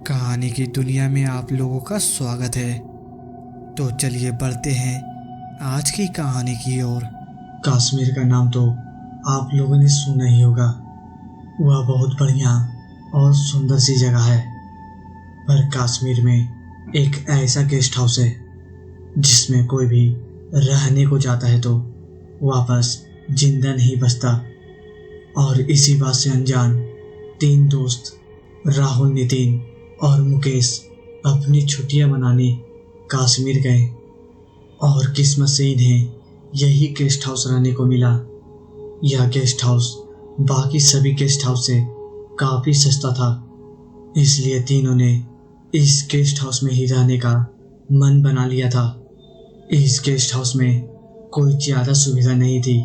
कहानी की दुनिया में आप लोगों का स्वागत है। तो चलिए बढ़ते हैं आज की कहानी की ओर। कश्मीर का नाम तो आप लोगों ने सुना ही होगा। वह बहुत बढ़िया और सुंदर सी जगह है। पर कश्मीर में एक ऐसा गेस्ट हाउस है जिसमें कोई भी रहने को जाता है तो वापस जिंदा नहीं बचता। और इसी बात से अनजान तीन दोस्त राहुल, नितिन और मुकेश अपनी छुट्टियां मनाने कश्मीर गए। और किस्मत से इन्हें यही गेस्ट हाउस रहने को मिला। यह गेस्ट हाउस बाकी सभी गेस्ट हाउस से काफ़ी सस्ता था, इसलिए तीनों ने इस गेस्ट हाउस में ही रहने का मन बना लिया था। इस गेस्ट हाउस में कोई ज़्यादा सुविधा नहीं थी,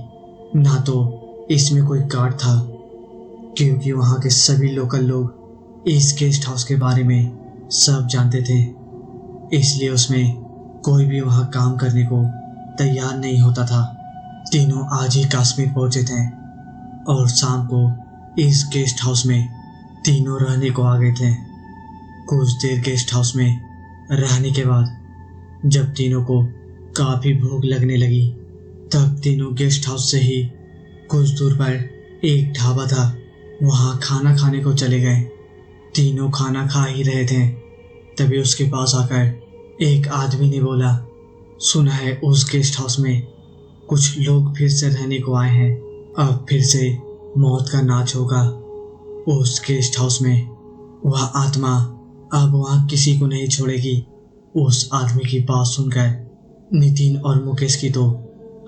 ना तो इसमें कोई गार्ड था, क्योंकि वहाँ के सभी लोकल लोग इस गेस्ट हाउस के बारे में सब जानते थे। इसलिए उसमें कोई भी वहाँ काम करने को तैयार नहीं होता था। तीनों आज ही कश्मीर पहुँचे थे और शाम को इस गेस्ट हाउस में तीनों रहने को आ गए थे। कुछ देर गेस्ट हाउस में रहने के बाद जब तीनों को काफ़ी भूख लगने लगी, तब तीनों गेस्ट हाउस से ही कुछ दूर पर एक ढाबा था, वहाँ खाना खाने को चले गए। तीनों खाना खा ही रहे थे, तभी उसके पास आकर एक आदमी ने बोला, सुना है उस गेस्ट हाउस में कुछ लोग फिर से रहने को आए हैं, अब फिर से मौत का नाच होगा। उस गेस्ट हाउस में वह आत्मा अब वहाँ किसी को नहीं छोड़ेगी। उस आदमी की बात सुनकर नितिन और मुकेश की तो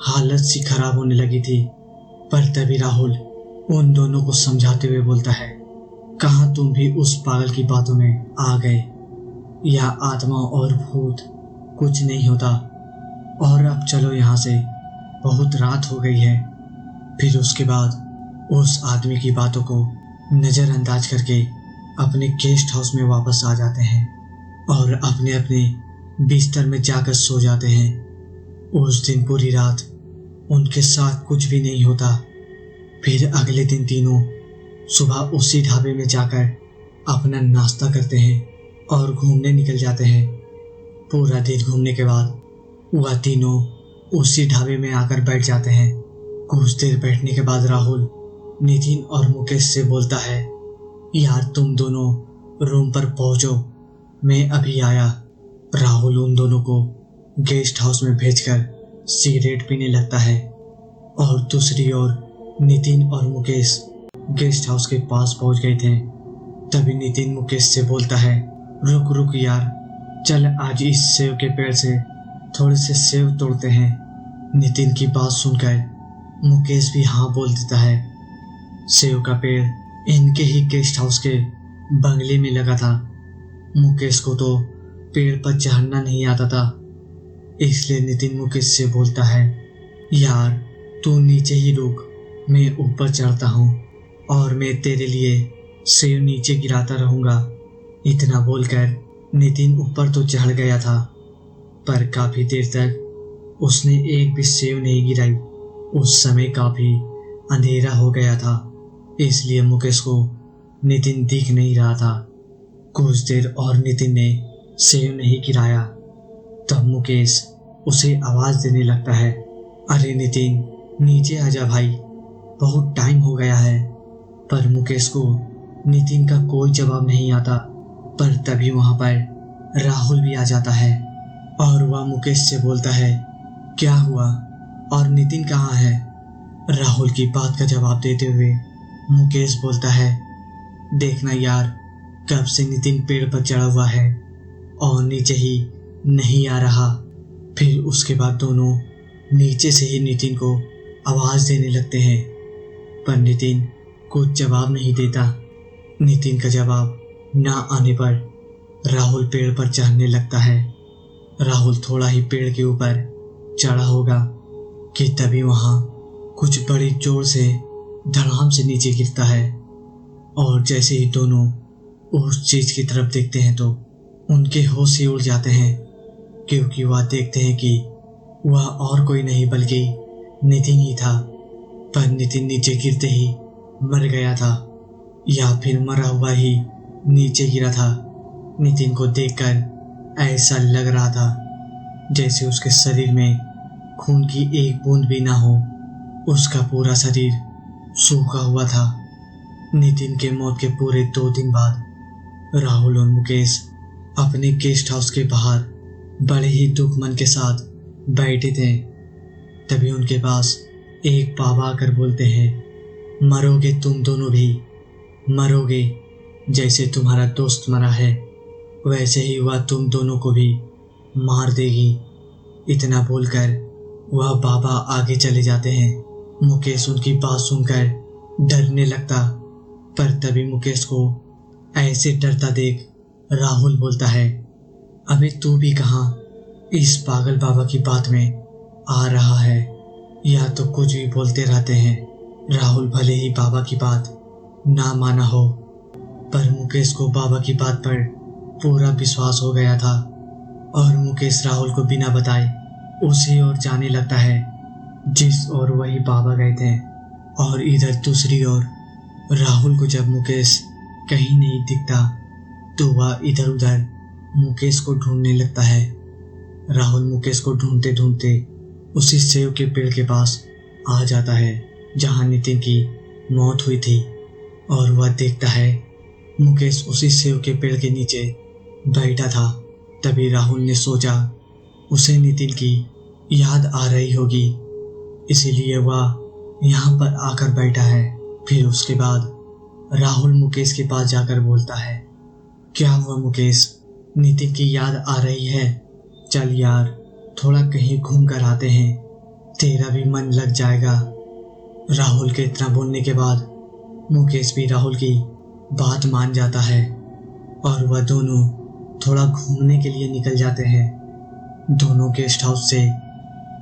हालत सी खराब होने लगी थी। पर तभी राहुल उन दोनों को समझाते हुए बोलता है, कहाँ तुम भी उस पागल की बातों में आ गए। यह आत्मा और भूत कुछ नहीं होता, और अब चलो यहाँ से, बहुत रात हो गई है। फिर उसके बाद उस आदमी की बातों को नज़रअंदाज करके अपने गेस्ट हाउस में वापस आ जाते हैं और अपने अपने बिस्तर में जाकर सो जाते हैं। उस दिन पूरी रात उनके साथ कुछ भी नहीं होता। फिर अगले दिन तीनों सुबह उसी ढाबे में जाकर अपना नाश्ता करते हैं और घूमने निकल जाते हैं। पूरा दिन घूमने के बाद वह तीनों उसी ढाबे में आकर बैठ जाते हैं। कुछ देर बैठने के बाद राहुल नितिन और मुकेश से बोलता है, यार तुम दोनों रूम पर पहुंचो, मैं अभी आया। राहुल उन दोनों को गेस्ट हाउस में भेजकर सिगरेट पीने लगता है और दूसरी ओर नितिन और मुकेश गेस्ट हाउस के पास पहुंच गए थे। तभी नितिन मुकेश से बोलता है, रुक रुक यार, चल आज इस सेव के पेड़ से थोड़े से सेव तोड़ते हैं। नितिन की बात सुनकर मुकेश भी हाँ बोल देता है। सेव का पेड़ इनके ही गेस्ट हाउस के बंगले में लगा था। मुकेश को तो पेड़ पर चढ़ना नहीं आता था, इसलिए नितिन मुकेश से बोलता है, यार तू नीचे ही रुक, मैं ऊपर चढ़ता हूँ और मैं तेरे लिए सेव नीचे गिराता रहूँगा। इतना बोलकर नितिन ऊपर तो चढ़ गया था, पर काफ़ी देर तक उसने एक भी सेव नहीं गिराई। उस समय काफ़ी अंधेरा हो गया था, इसलिए मुकेश को नितिन दिख नहीं रहा था। कुछ देर और नितिन ने सेव नहीं गिराया, तब मुकेश उसे आवाज़ देने लगता है, अरे नितिन नीचे आजा भाई, बहुत टाइम हो गया है। पर मुकेश को नितिन का कोई जवाब नहीं आता। पर तभी वहाँ पर राहुल भी आ जाता है और वह मुकेश से बोलता है, क्या हुआ और नितिन कहाँ है। राहुल की बात का जवाब देते हुए मुकेश बोलता है, देखना यार, कब से नितिन पेड़ पर चढ़ा हुआ है और नीचे ही नहीं आ रहा। फिर उसके बाद दोनों नीचे से ही नितिन को आवाज़ देने लगते हैं, पर नितिन कुछ जवाब नहीं देता। नितिन का जवाब ना आने पर राहुल पेड़ पर चढ़ने लगता है। राहुल थोड़ा ही पेड़ के ऊपर चढ़ा होगा कि तभी वहाँ कुछ बड़ी जोर से धड़ाम से नीचे गिरता है। और जैसे ही दोनों उस चीज़ की तरफ देखते हैं तो उनके होश ही उड़ जाते हैं, क्योंकि वह देखते हैं कि वह और कोई नहीं बल्कि नितिन ही था। पर नितिन नीचे गिरते ही मर गया था, या फिर मरा हुआ ही नीचे गिरा था। नितिन को देखकर ऐसा लग रहा था जैसे उसके शरीर में खून की एक बूंद भी ना हो। उसका पूरा शरीर सूखा हुआ था। नितिन के मौत के पूरे 2 दिन बाद राहुल और मुकेश अपने गेस्ट हाउस के बाहर बड़े ही दुख मन के साथ बैठे थे। तभी उनके पास एक बाबा आकर बोलते हैं, मरोगे तुम दोनों भी, मरोगे। जैसे तुम्हारा दोस्त मरा है वैसे ही वह तुम दोनों को भी मार देगी। इतना बोलकर वह बाबा आगे चले जाते हैं। मुकेश उनकी बात सुनकर डरने लगता, पर तभी मुकेश को ऐसे डरता देख राहुल बोलता है, अबे तू भी कहाँ इस पागल बाबा की बात में आ रहा है, या तो कुछ भी बोलते रहते हैं। राहुल भले ही बाबा की बात ना माना हो, पर मुकेश को बाबा की बात पर पूरा विश्वास हो गया था और मुकेश राहुल को बिना बताए उसी ओर जाने लगता है जिस ओर वही बाबा गए थे। और इधर दूसरी ओर राहुल को जब मुकेश कहीं नहीं दिखता तो वह इधर उधर मुकेश को ढूंढने लगता है। राहुल मुकेश को ढूंढते ढूंढते उसी सेव के पेड़ के पास आ जाता है जहां नितिन की मौत हुई थी, और वह देखता है मुकेश उसी सेव के पेड़ के नीचे बैठा था। तभी राहुल ने सोचा उसे नितिन की याद आ रही होगी, इसीलिए वह यहाँ पर आकर बैठा है। फिर उसके बाद राहुल मुकेश के पास जाकर बोलता है, क्या हुआ मुकेश, नितिन की याद आ रही है? चल यार थोड़ा कहीं घूम कर आते हैं, तेरा भी मन लग जाएगा। राहुल के इतना बोलने के बाद मुकेश भी राहुल की बात मान जाता है और वह दोनों थोड़ा घूमने के लिए निकल जाते हैं। दोनों गेस्ट हाउस से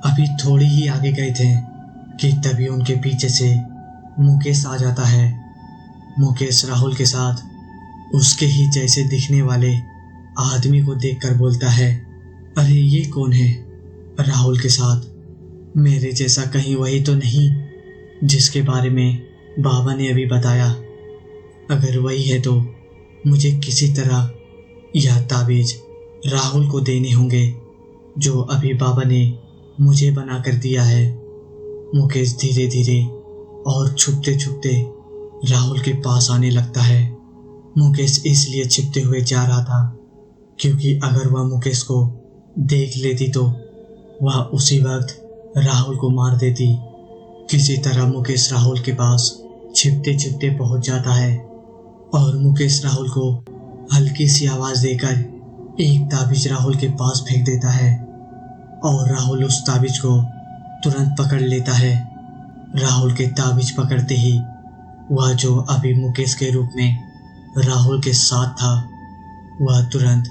अभी थोड़ी ही आगे गए थे कि तभी उनके पीछे से मुकेश आ जाता है। मुकेश राहुल के साथ उसके ही जैसे दिखने वाले आदमी को देखकर बोलता है, अरे ये कौन है? राहुल के साथ मेरे जैसा कहीं वही तो नहीं जिसके बारे में बाबा ने अभी बताया? अगर वही है तो मुझे किसी तरह यह ताबीज राहुल को देने होंगे जो अभी बाबा ने मुझे बना कर दिया है। मुकेश धीरे धीरे और छुपते छुपते राहुल के पास आने लगता है। मुकेश इसलिए छिपते हुए जा रहा था क्योंकि अगर वह मुकेश को देख लेती तो वह उसी वक्त राहुल को मार देती। किसी तरह मुकेश राहुल के पास छिपते छिपते पहुंच जाता है और मुकेश राहुल को हल्की सी आवाज देकर एक ताबीज राहुल के पास फेंक देता है और राहुल उस ताबीज को तुरंत पकड़ लेता है। राहुल के ताबीज पकड़ते ही वह जो अभी मुकेश के रूप में राहुल के साथ था वह तुरंत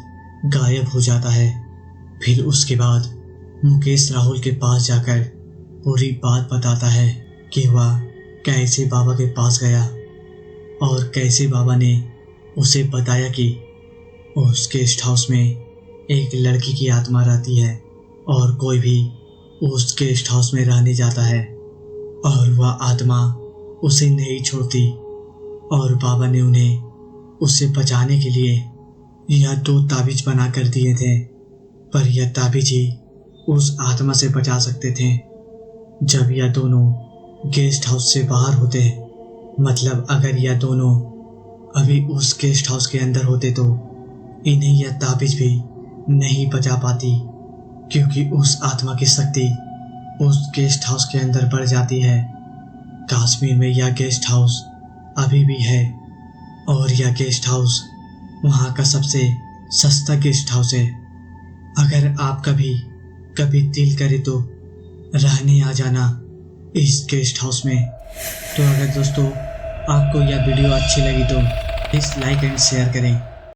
गायब हो जाता है। फिर उसके बाद मुकेश राहुल के पास जाकर पूरी बात बताता है कि वह कैसे बाबा के पास गया और कैसे बाबा ने उसे बताया कि उस गेस्ट हाउस में एक लड़की की आत्मा रहती है और कोई भी उस गेस्ट हाउस में रहने जाता है और वह आत्मा उसे नहीं छोड़ती। और बाबा ने उन्हें उसे बचाने के लिए यह 2 ताबीज बना कर दिए थे, पर यह ताबीज ही उस आत्मा से बचा सकते थे। जब यह दोनों गेस्ट हाउस से बाहर होते, मतलब अगर यह दोनों अभी उस गेस्ट हाउस के अंदर होते तो इन्हें यह ताबीज भी नहीं बचा पाती, क्योंकि उस आत्मा की शक्ति उस गेस्ट हाउस के अंदर बढ़ जाती है। कश्मीर में यह गेस्ट हाउस अभी भी है और यह गेस्ट हाउस वहाँ का सबसे सस्ता गेस्ट हाउस है। अगर आप कभी दिल करे तो रहने आ जाना इस गेस्ट हाउस में। तो अगर दोस्तों आपको यह वीडियो अच्छी लगी तो प्लीज़ लाइक एंड शेयर करें।